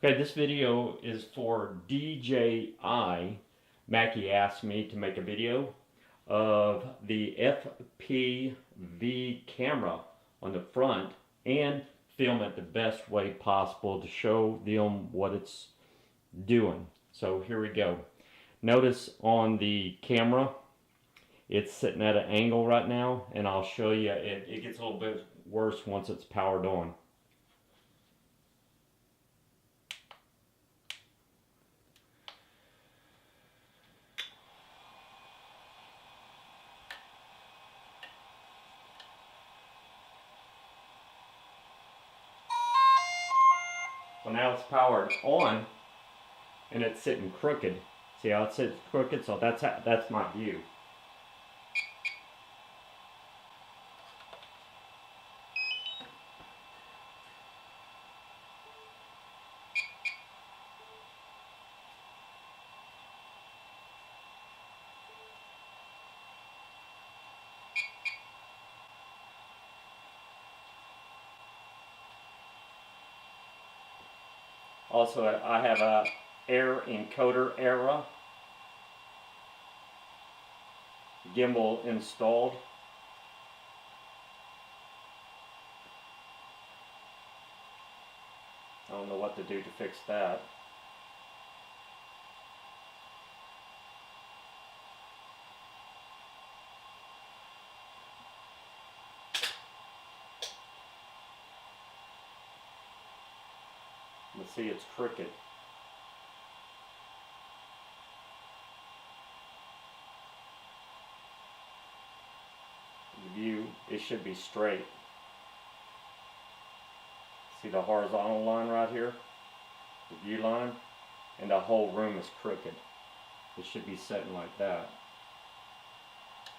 Okay, this video is for DJI. Mackie asked me to make a video of the FPV camera on the front and film it the best way possible to show them what it's doing. So here we go. Notice on the camera, it's sitting at an angle right now, and I'll show you, it gets a little bit worse once it's powered on. So now it's powered on, and it's sitting crooked. See how it sits crooked? So that's my view. Also, I have a air encoder era gimbal installed. I don't know what to do to fix that. Let's see, it's crooked. The view, it should be straight. See the horizontal line right here? The view line? And the whole room is crooked. It should be sitting like that.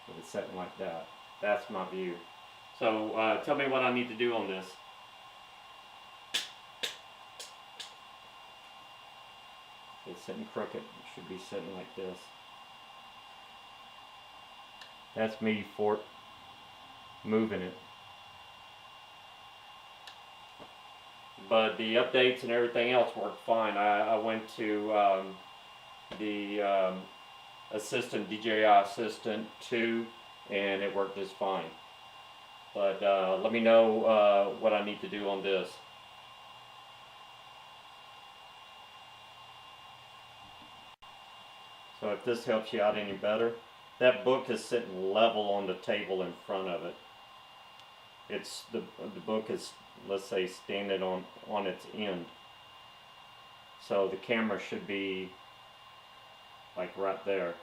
But it's sitting like that. That's my view. So tell me what I need to do on this. It's sitting crooked. It should be sitting like this. That's me for moving it. But the updates and everything else worked fine. I went to the DJI Assistant 2, and it worked just fine. But let me know what I need to do on this. So if this helps you out any better, that book is sitting level on the table in front of it. It's the book is, let's say, standing on its end. So the camera should be like right there.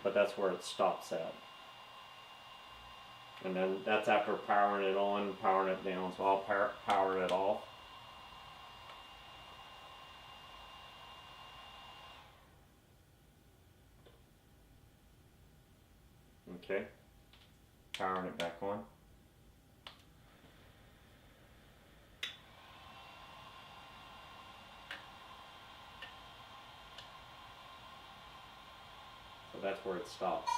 But that's where it stops at. And then that's after powering it on, powering it down. So I'll power it off. Okay, powering it back on. So that's where it stops.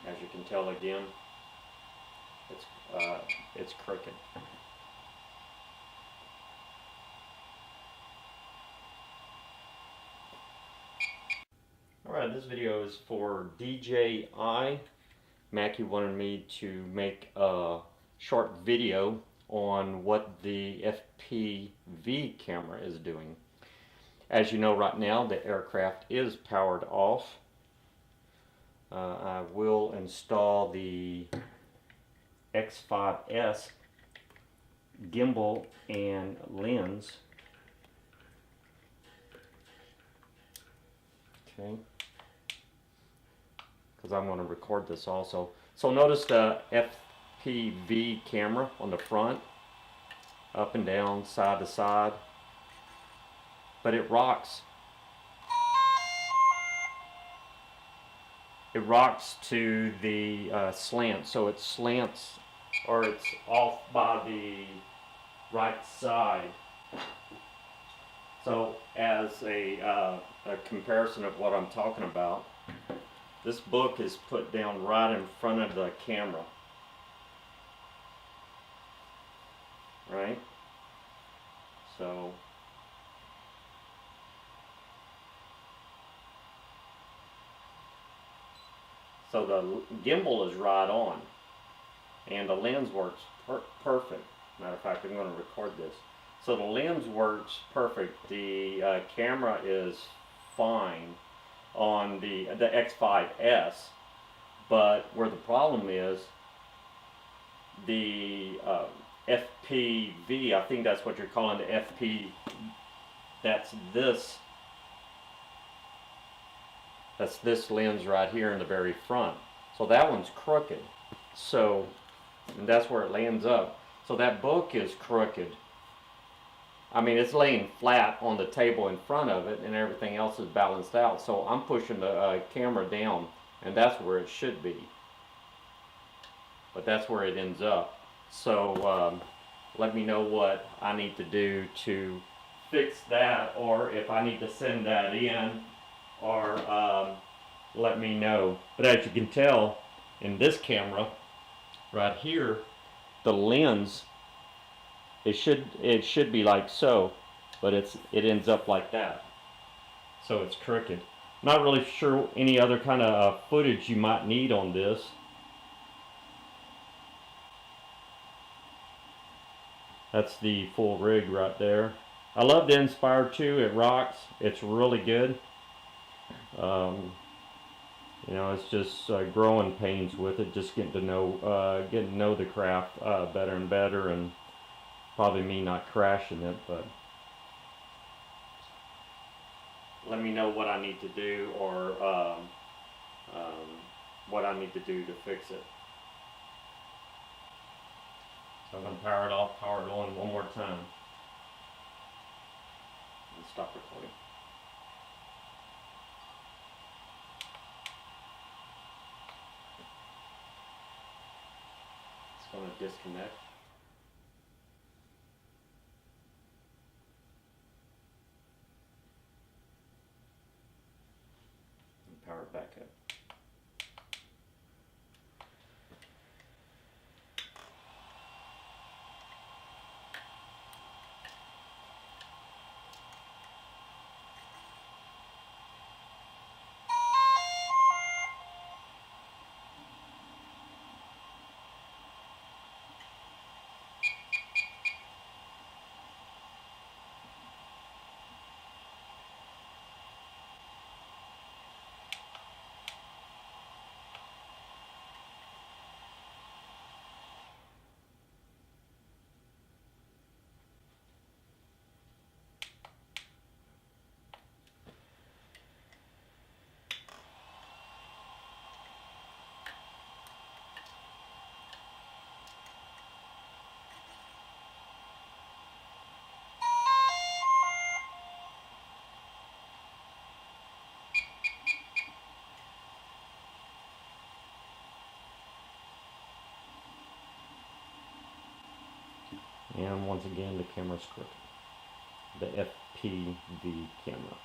As you can tell again, it's crooked. Alright, this video is for DJI. Mackie wanted me to make a short video on what the FPV camera is doing. As you know, right now the aircraft is powered off. I will install the X5S gimbal and lens. Okay, because I'm going to record this also. So notice the FPV camera on the front, up and down, side to side, but it rocks. It rocks to the slant, so it slants, or it's off by the right side. So as a comparison of what I'm talking about, This book is put down right in front of the camera, right? So the gimbal is right on, and the lens works perfect. Matter of fact, I'm going to record this. So the lens works perfect. The camera is fine on the X5S, but where the problem is, the FPV, I think that's what you're calling the FP, that's this lens right here in the very front. So that one's crooked. So, and that's where it lands up. So that book is crooked. I mean, it's laying flat on the table in front of it, and everything else is balanced out. So I'm pushing the camera down, and that's where it should be. But that's where it ends up. So let me know what I need to do to fix that, or if I need to send that in, or let me know. But as you can tell in this camera right here, the lens, it should be like so, but it ends up like that. So it's crooked. Not really sure any other kind of footage you might need on this. That's the full rig right there. I love the Inspire 2. It rocks. It's really good. You know, it's just growing pains with it, just getting to know the craft better and better, and probably me not crashing it. But let me know what I need to do, or what I need to do to fix it. So I'm going to power it off, power it on one more time, and stop recording. It's going to disconnect. And power it back up. And once again, the camera's crooked. The FPV camera.